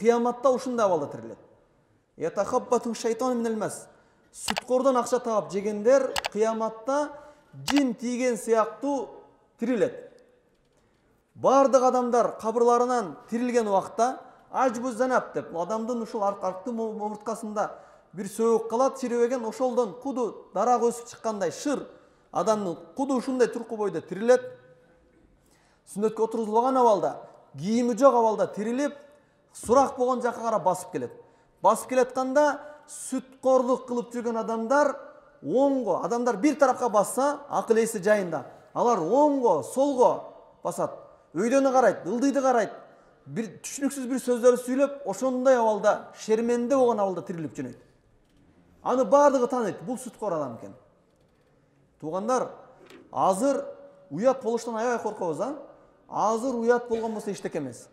кыяматта ушундай абалда тирилет. Ятахаббату шайтан минел мас. Сүткордон акча таап жегендер кыяматта жин тийген сыяктуу тирилет. Бардык адамдар кабырларынан тирилген убакта ажбу занап деп адамдын ушул арктын омурткасында бир сөөк калат, чиребеген, ошолдон куду дарак өсүп чыккандай шыр адамдын куду ушундай турку бойдо тирилет. Сүннөткө отурузулган абалда, кийими жок абалда тирилип, сурак болгон жакка карап басып келет. Басып келатканда сүткорлук кылып жүргөн адамдар оңго, адамдар бир тарапка басса, акыл эси жайында. Алар оңго, солго басат. Өйдөнү карайт, ылдыйды карайт. Бир түшүнүксүз бир сөздөрдү сүйлөп, ошондой абалда, шерменде болгон абалда тирилип жөнөйт. Аны бардыгы тааныйт, бул сүткор адам экен. Туугандар, азыр уят болуштан аябай коркобуз, а? Азыр уят болгон болсо эчтеке эмес.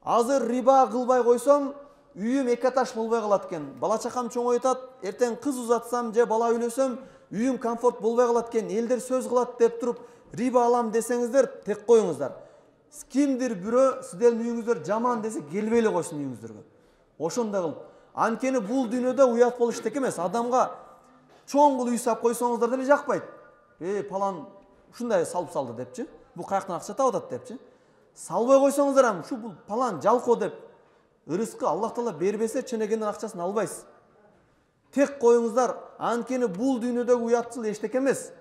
Азыр риба кылбай койсом, үйүм эки аташ болбой калат экен. Бала чакам чоңойтат, эртең кыз узатсам же бала үйлөсөм, үйүм комфорт болбой калат экен. Элдер сөз кылат деп туруп, риба алам десеңиздер, тек коюңуздар. Кимдир бирөө сиздердин үйүңүздөр жаман десе, келбей эле койсун үйүңүздөргө. Ошондой кылып. Анткени бул дүйнөдө уят болуш эчтеке эмес. Адамга чоң кылып үй сап койсоңуздар деле жакпайт. Палан ушундай салып салды депчи. Бул каяктан акча таап атат депчи. Салбай койсоңуздар ам ушу бул палан жалко деп ырыскы Аллах Таала бербесе ченегенден акчасын албайсыз. Тек коюңуздар, анткени бул дүйнөдөгү уятчыл эчтеке эмес.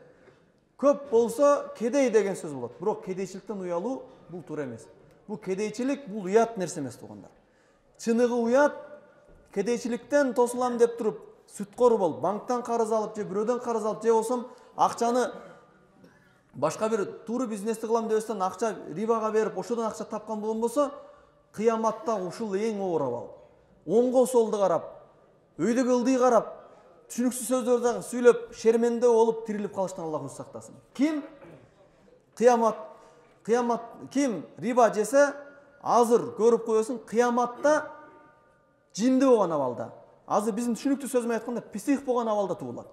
Көп болсо кедей деген сөз болот. Бирок кедейчиликтен уялуу бул туура эмес. Бул кедейчилик, бул уят нерсе эмес туугандар. Чыныгы уят кедейчиликтен тосулам деп туруп, сүткор бол, банктан карыз алып же бирөөдөн карыз алып же болсом акчаны башка бир тууру бизнести кылам дебестен акча рибага берип, ошодон акча тапкан болгон болсо, кыяматта ушул эң оор абал. Оңго солду карап, өйдөгө ылдый карап, түшүнүксүз сөздөрдү сүйлөп, шерменде болуп тирилип калыштан Аллах өз сактасын. Ким ким риба жесе, азыр көрүп коесуң, кыяматта жинди болгон абалда. Азыр биздин түшүнүктүү сөз менен айтканда псих болгон абалда туулат.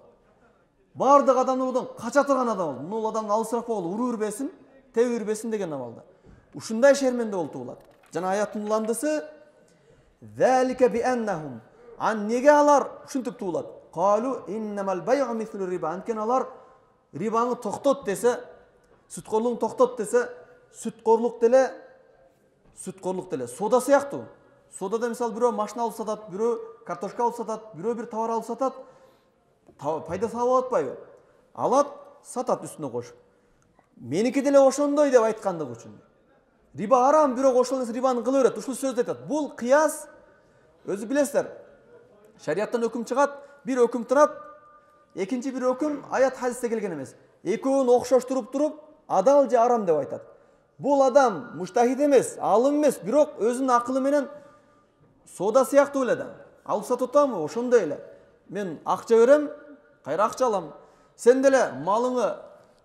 Бардык адамдардан кача турган адам бол. Бул адамды алысыраак болуп, уруу үрбесин, тебип үрбесин деген абалда. Ушундай шерменде болуп туулат. Жана аяттын уландысы залика би аннахум. Неге алар ушинтип туулат? Калу иннамал бай'у мислу риба. Анткени алар рибаны токтот десе, сүткорлугун токтот десе, сүткорлук деле сода сыяктуу. Содада мисалы бирөө машина алып сатат, бирөө картошка алып сатат, бирөө бир товар алып сатат. Пайда таап атпайбы? Алат, сатат үстүнө кошуп. Меники деле ошондой деп айткандык үчүн. Риба арам, бирок ошол нерсе рибаны кыла берет. Ушул сөздү айтат. Бул кыяс, өзү билесиздер. Шариаттан өкүм чыгат, бир өкүм турат, экинчи бир өкүм аят хадисте келген эмес. Экөөнү окшоштуруп туруп, адал же арам деп айтат. Бул адам муштахид эмес, алым эмес, бирок өзүнүн акылы менен сода сыяктуу эле да. Алып сатып атамбы? Ошондой эле. Мен акча берем, кайра акча алам. Сен деле малыңы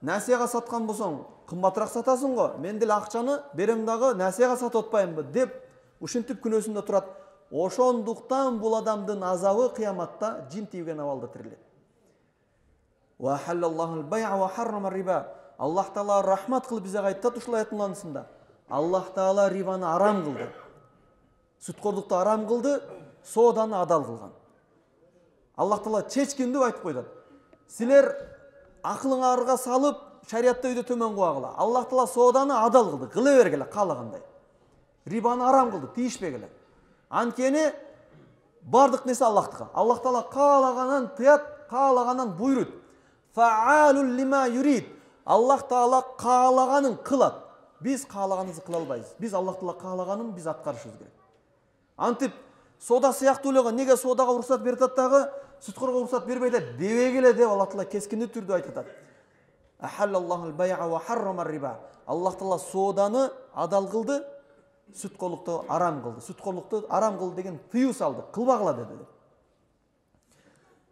насияга саткан болсоң, кымбатыраак сатасың го. Мен деле акчаны берем дагы насияга сатып атпаймынбы деп ушинтип күнөөсүндө турат. Ошондуктан бул адамдын азабы кыяматта жин тийген абалда тирилет. Ва халаллахул бай'a ва харрама риба. Аллах Таала рахмат кылып бизге айтат ушул аяттын уланысында. Аллах Таала рибаны арам кылды. Сүткорлукту арам кылды, соданы адал кылган. Аллах Таала чечкиндип айтып койду. Силер акылыңарга салып, шариатта өйдө төмөн куагыла. Аллах Таала соданы адал кылды, кыла бергиле каалагандай. Рибаны арам кылды, тийишпегиле. Анткени бардык нерсе Аллахтыкы. Аллах Таала каалаганын тыят, каалаганын буйрут. Фаалул лима юрид. Аллах Таала каалаганын кылат. Биз каалаганыбызды кыла албайбыз. Биз Аллах Таала каалаганын биз аткарышыбыз керек. Антип сода сыяктуу эле, неге содага уруксат берип атат дагы, сүткорго уруксат бербейт дебегиле деп Аллах Таала кескиндүү түрдө айтып атат. Ахаллаллахул бай'a ва харрама риба. Аллах Таала соданы адал кылды, сүткорлукту арам кылды. Сүткорлукту арам кылды деген тыюу салды, кылбагыла деди.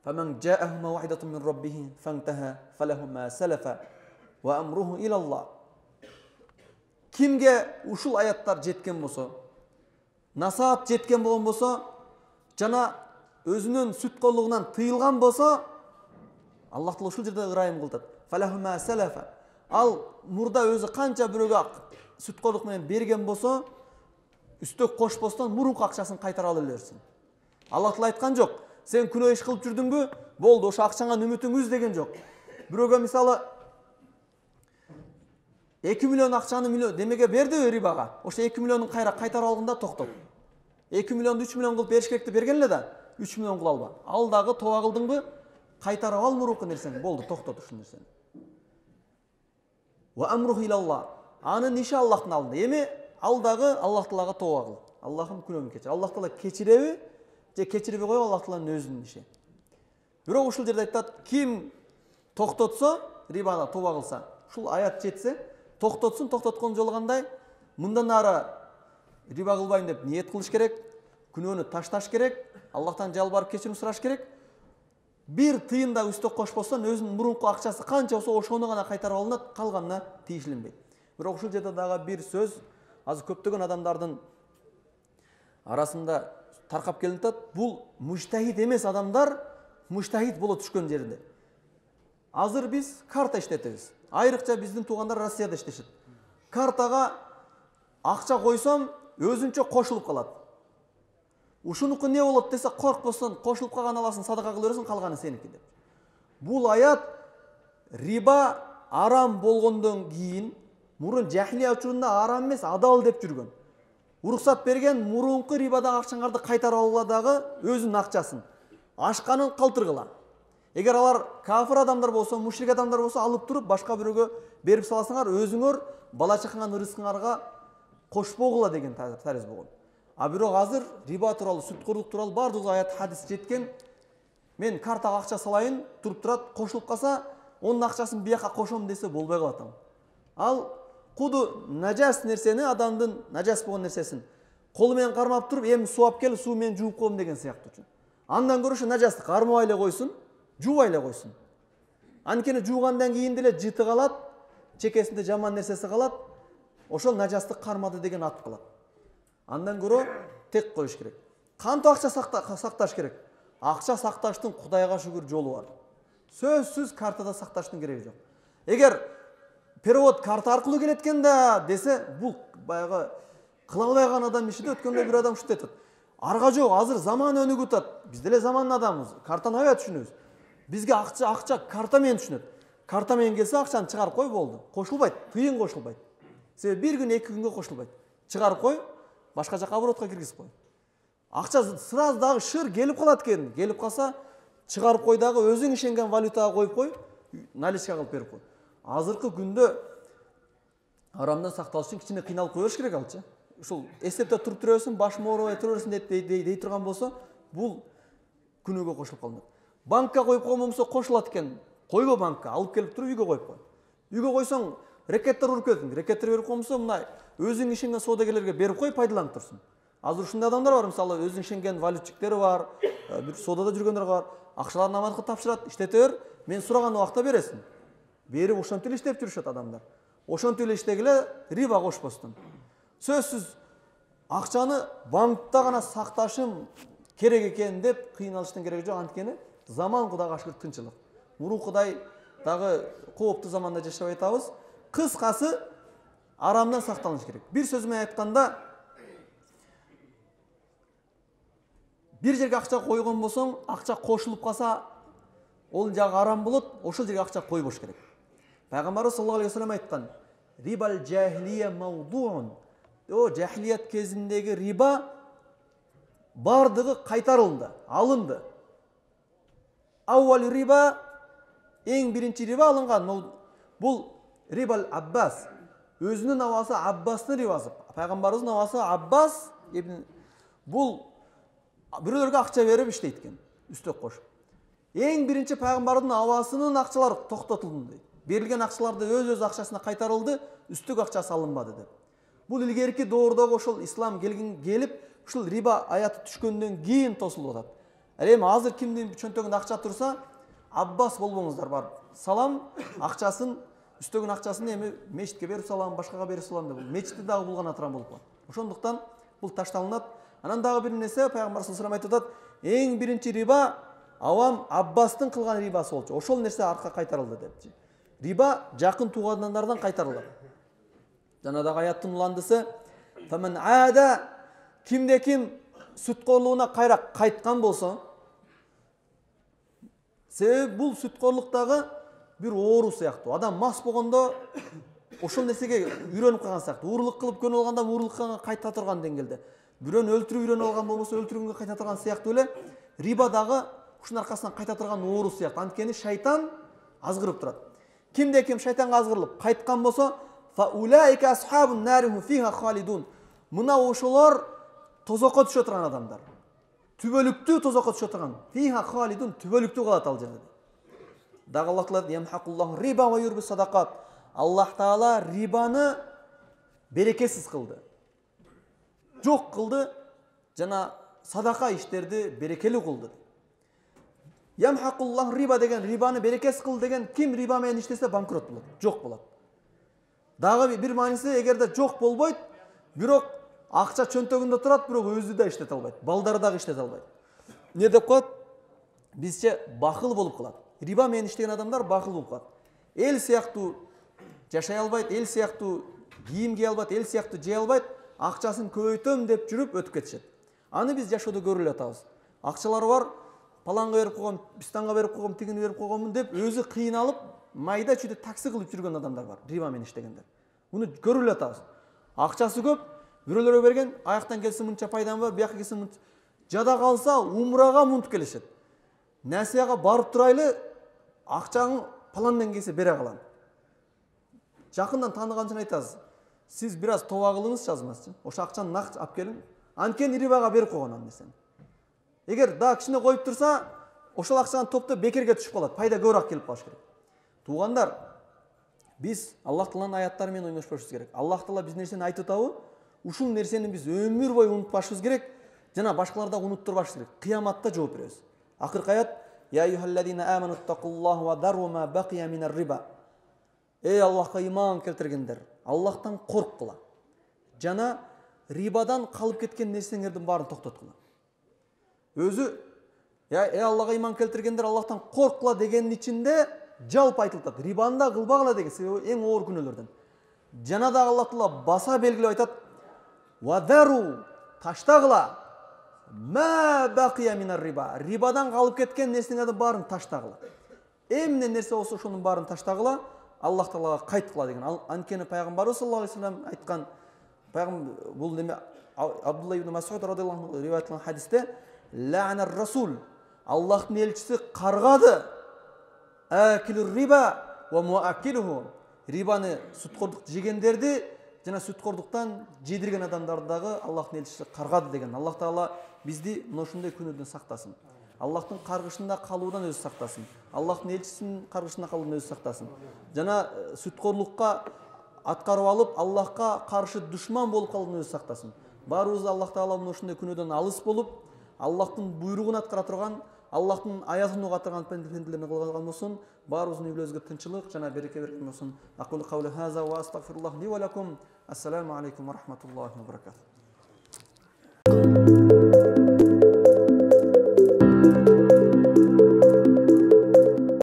Фаман жа'аху мау'идатун мин раббихи фантаха фалаху ма салафа ва амруху илаллах. Кимге ушул аяттар жеткен болсо, насаат жеткен болгон болсо, жана өзүнүн сүткорлугунан тыйылган болсо, Аллах Таала ушул жерде ырайым кылдат. Фалаху ма салафа. Ал мурда өзү канча бирөөгө сүткорлук менен берген болсо, үстөк кошпостон мурунку акчасын кайтара ала берсин. Аллах Таала айткан жок. Сен күнөө иш кылып жүрдүңбү? Болду, ошо акчаңан үмүтүң үз деген жок. Бирөөгө мисалы 2 миллион акчаны демеге берди рибага. Ошо 2 миллионун кайра кайтара алганда токтот. 2 миллионду 3 миллион кылып бериш керекти берген эле да, 3 миллион кыла алба. Ал дагы тоба кылдыңбы? Кайтарып ал мурунку нерсени. Болду, токтот ушул нерсени. Ва амруху илаллах. Анын иши Аллахтын алдында. Эми ал дагы Аллах Таалага тоба кыл. Аллахым күнөөмдү кечир. Аллах Таала кечиреби же кечирбей коёбу, Аллах Тааланын өзүнүн иши. Бирок ушул жерде айтат, ким токтотсо, рибада тоба кылса, ушул аят жетсе, токтотсун, токтоткон жолу кандай? Мындан ары риба кылбайм деп ниет кылыш керек, күнөөнү ташташ керек, Аллахтан жалбарып кечирим сураш керек. Бир тыйын да үстөк кошпостон өзүнүн мурунку акчасы канча болсо ошону гана кайтарып алынат, калганына тийишиленбейт. Бирок ушул жерде дагы бир сөз, азыр көптөгөн адамдардын арасында таркап келип атат. Бул мужтахид эмес адамдар мужтахид боло түшкөн жеринде. Азыр биз карта иштетебиз. Айрыкча биздин туугандар Россияда иштешет. Картага акча койсом, өзүнчө кошулуп калат. Ушунуку не болот десе, коркпостон кошулуп калган аласын садака кыла бересиң, калганы сеники деп. Бул аят риба арам болгондон кийин, мурун жахилия учурунда арам эмес, адал деп жүргөн. Уруксат берген мурунку рибадагы акчаңарды кайтарып алгыла дагы өзүнүн акчасын. Ашканын калтыргыла. Эгер алар кафир адамдар болсо, мушрик адамдар болсо, алып туруп башка бирөөгө берип саласыңар, өзүңөр бала чакаңардын рызкыңарга кошпогула деген тарыз болгон. А бирок азыр риба тууралуу, сүткөрлүк тууралуу бардык аят хадис жеткен. Мен картага акча салайын, туруп турат, кошулуп калса, онун акчасын бияка кошом десе болбой калат. Ал куду нажас нерсени, адамдын нажас болгон нерсесин колу менен кармап туруп, эми сууап кел, суу менен жууп коем деген сыяктуу үчүн. Андан көрө ошо нажасты кармабай эле койсун, жуубай эле койсун. Анткени жуугандан кийин деле жыты калат, чекесинде жаман нерсеси калат. Ошол нажасты кармады деген ат калат. Андан көрө тек коюш керек. Кантип акча сакташ керек? Акча сакташтын Кудайга шүгүр жолу бар. Сөзсүз картада сакташтын кереги жок. Эгер перевод карта аркылуу келет экен да десе, бул баягы кыла албайган адам ишиде. Өткөндө бир адам ушинтип айтат. Арга жок, азыр заман өнүгүп атат. Биз деле замандын адамыбыз. Картаны аябай түшүнөбүз. Бизге акча карта менен түшүнөт. Карта менен келсе акчаны чыгарып кой, болду. Кошулбайт, тыйын кошулбайт. Себеби бир күн, 2 күнгө кошулбайт. Чыгарып кой, башка жака оборотко киргизип кой. Акча сразу дагы шыр келип калат экен. Келип калса, чыгарып кой дагы өзүң ишенген валютага коюп кой, наличка кылып берип кой. Азыркы күндө арамдан сакталыш үчүн кичине кыйналып коюш керек алчы. Ушул эстепте туруп турасың, башым оорубай турасың дей турган болсо, бул күнөөгө кошулуп калмак. Банкка коюп койгон болсо кошулат экен. Койбо банкка, алып келип туруп үйгө коюп кой. Үйгө койсоң, рекеттер уруп келдиң. Рекеттер берип койсо, мына өзүң ишенген соодагерлерге берип кой, пайдаланып турсун. Азыр ушундай адамдар бар, мисалы өзүң ишенген валютчиктери бар, бир соодада жүргөндөр бар. Акчаларын аманатка тапшырат, иштете бер, мен сураган убакта бересиң. Берип ошентип эле иштеп жүрүшөт адамдар. Ошентип эле иштегиле риба кошпостон. Сөзсүз акчаны банкта гана сакташым керек экен деп кыйналыштын кереги жок. Анткени заман Кудайга шүгүр тынчылык. Мурункудай дагы кооптуу заманда жашап атабыз. Кыскасы арамдан сакталыш керек. Бир сөз менен айтканда, бир жерге акча койгон болсоң, акча кошулуп калса, ол жагы арам болот, ошол жерге акча койбош керек. Пайгамбарыбыз саллаллаху алейхи вассалам айткан: "Рибал жахилия мавдуун." О, жахилият кезиндеги риба бардыгы кайтарылды, алынды. Аввал риба, эң биринчи риба алынган. Бул рибал Аббас. Өзүнүн абасы Аббастын рибасы. Пайгамбарыбыздын абасы Аббас бул бирөөлөргө акча берип иштейт экен, үстөк кош. Эң биринчи пайгамбардын абасынын акчалары токтотулду дейт. Берилген акчаларды өз акчасына кайтарылды, үстөк акчасы алынбады деп. Бул илгерки доордогу ошол ислам келип, ушул риба аяты түшкөндөн кийин тосулуп атат. Эми азыр кимдин чөнтөгүндө акча турса, Аббас болбоңуздар, бар. Салам акчасын, үстөгүн акчасын эми мечитке берип салам, башкага берип салам деп. Мечитти дагы булган атырам болуп калат. Ошондуктан бул ташталынат. Анан дагы бир нерсе, пайгамбар саллаллаху алейхи ва саллям айтат, эң биринчи риба авам Аббастын кылган рибасы болчу. Ошол нерсе артка кайтарылды депчи. Риба жакын туугандардан кайтарылат. Жана дагы аяттын уландысы: "Фаман ада Кимде ким сүткорлугуна кайра кайткан болсо, себеби бул сүткорлуктагы бир оору сыяктуу. Адам мас болгондо ошол нерсеге үйрөнүп калган сыяктуу. Уурулук кылып көнүп алганда уурулукка кайта турган деңгээлде. Бирөөнү өлтүрүп үйрөнүп алган болбосо өлтүргөнгө кайта турган сыяктуу эле риба дагы ушунун аркасынан кайта турган оору сыяктуу. Анткени шайтан азгырып турат. Кимде ким шайтанга азгырылып кайткан болсо, фа улаика асхабун нариху фиха халидун. Мына ошолор тозокко түшө турган адамдар. Түбөлүктүү тозокко түшө турган. Фиха халидун, түбөлүктүү калат ал жерде. Дагы Аллах таала ямхакуллаху риба ва юрби садакат. Аллах таала рибаны берекесиз кылды. Жок кылды, жана садака иштерди берекелүү кылды. Ямхакуллаху риба деген, рибаны берекесиз кылды деген, ким риба менен иштесе банкрот болот, жок болот. Дагы бир мааниси, эгерде жок болбойт, бирок акча чөнтөгүндө турат, бирок өзү да иштете албайт, балдары дагы иштете албайт. Не деп коет? Бизче бакыл болуп калат. Риба менен иштеген адамдар бакыл болуп калат. Эл сыяктуу жашай албайт, эл сыяктуу кийим кие албайт, эл сыяктуу жей албайт, акчасын көбөйтөм деп жүрүп өтүп кетишет. Аны биз жашоодо көрүп эле атабыз. Акчалары бар, паланга берип койгом, пистанга берип койгом, тигини берип койгомун деп өзү кыйналып, майда чүйдө такси кылып жүргөн адамдар бар, риба менен иштегендер. Муну көрүп эле атабыз. Акчасы көп, бирөөлөргө берген, аяктан келсе мынча пайдам бар, бияка келсе мынча. Жада калса умрага мунтуп келишет. Насияга барып турайлы, акчаң паландан келсе бере калам. Жакындан тааныганчын айтасыз. Сиз бир аз тоба кылыңыз, жазмасчы. Ошо акчаны нак алып келиң. Анткени рибага берип койгон ал нерсени. Эгер да кичине коюп турса, ошол акчаны топтоп бекерге түшүп калат. Пайда көбүрөөк келип калыш керек. Туугандар, биз Аллах Тааланын аяттары менен ойношпошубуз керек. Аллах Таала биз нерсени айтып атабы, ушул нерсени биз өмүр бою унутпашыбыз керек, жана башкалар да унуттурбашыбыз керек. Кыяматта жооп беребиз. Акыркы аят: Я айюхаллазина аману тақуллаху ва дару ма бақия минар риба. Эй Аллахка иман келтиргендер, Аллахтан корккула. Жана рибадан калып кеткен нерсеңердин баарын токтоткула. Өзү эй Аллахка иман келтиргендер, Аллахтан корккула дегенин ичинде жалпы айтылат. Рибаны да кылбагыла деген, себеби эң оор күнөөлөрдөн. Жана да Аллах Таала баса белгилеп айтат: Ва дару, таштагыла ма бақия минар риба. Рибадан калып кеткен нерсеңердин баарын таштагыла. Эмне нерсе болсо ошонун баарын таштагыла, Аллах Таалага кайткыла деген. Анткени пайгамбарыбыз саллаллаху алейхи вассалам айткан, бул неме Абдулла ибн Мас'уд радыйаллаху анху риваят кылган хадисте: Ла'нар расул, Аллахтын элчиси каргады акилур риба ва муаккилуху. Рибаны, сүткордук жегендерди жана сүткордуктан жедирген адамдарды дагы Аллахтын элчиси каргады деген. Аллах Таала бизди мына ушундай күнөөдөн сактасын. Аллахтын каргышында калуудан өзү сактасын. Аллахтын элчисинин каргышында калуудан өзү сактасын. Жана сүткорлукка аткарып алып, Аллахка каршы душман болуп калуудан өзү сактасын. Баарыбызды Аллах Таала мына ушундай күнөөдөн алыс болуп, Аллахтын буйругун аткара турган, Аллахтын аязын уга турган пенделерин кылган болсун. Баарыбыздын үйлөрүбүзгө тынчылык жана береке берген болсун. Aqulu qawli hadha wa astaghfirullah li wa lakum. Assalamu alaykum wa rahmatullahi wa barakatuh.